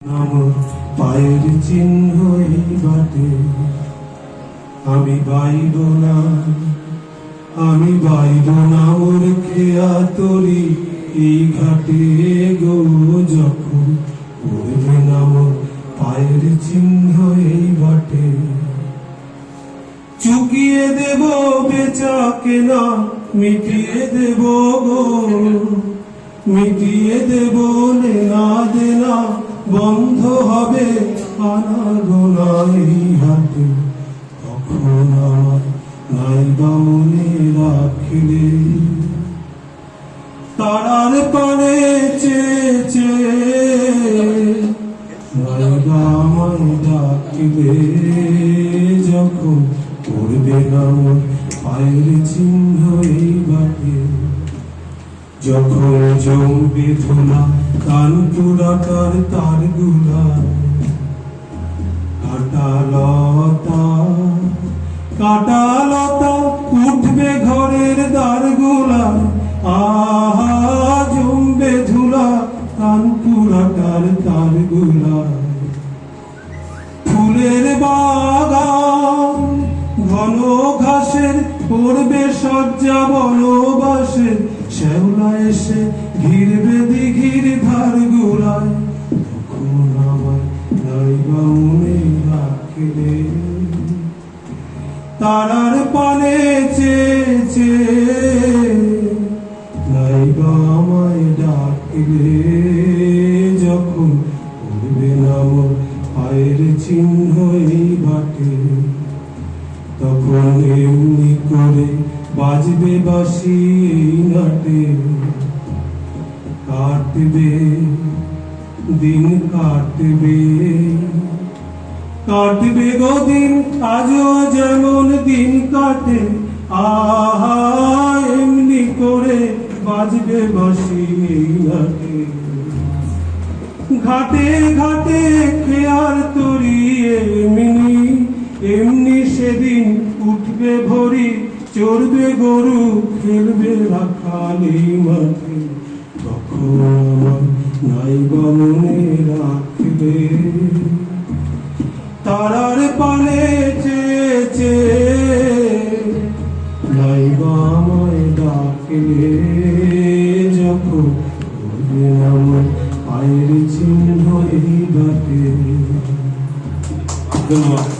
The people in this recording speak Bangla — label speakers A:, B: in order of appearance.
A: আমার পায়ের চিহ্ন এই বাটে, আমি বাইব না ওর খেয়া তরি এই ঘাটে গো। যখন পড়বে না মোর পায়ের চিহ্ন এই বাটে, চুকিয়ে দেব বেচা কেনা, মিটিয়ে দেব গো, মিটিয়ে দেব লেনা দেনা, বন্ধ হবে আনাগোনা এই হাতে। তখন আমার নাইবা মনে রাখিলে, তারার পানে চেয়ে নাইবা আমায় ডাকিলে। যখন পড়বে না মোর পায়ের চিহ্ন এই বাটে, যখন জমবে ধুলা কান পুরাটার তার গুলা, কাটা লতা উঠবে ঘরের দ্বার গুলা। আহা জমবে ধুলা কান পুরাটার তার গুলা। ফুলের বাগান ঘন ঘাসের পড়বে সজ্জা বনবাসের, শ্যাওলা এসে ঘিরবে দিঘির ধার গুলায়। তখন আমায় নাইবা মনে রাখিলে, তারার পানে চেয়ে নাইবা আমায় ডাকিলে। যখন পড়বে না মোর পায়ের চিহ্ন এই বাটে, তখন এমনি করে বাজবে বাঁশি এই নাটে। কাটবে দিন কাটবে গো দিন, আজও যেমন দিন কাটে। আহা এমনি করে বাজবে বাঁশি এই নাটে। ঘাটে ঘাটে খেয়ার তরি এমনি সেদিন উঠবে ভরি, চড়বে গরু খেলবে রাখালি মাঠে। তখন আমার নাইবা মনে রাখবে, তারার পানে চেয়ে নাইবা আমায় ডাকলে। যখন পড়বে না মোর পায়ের চিহ্ন এই বাটে। ধন্যবাদ।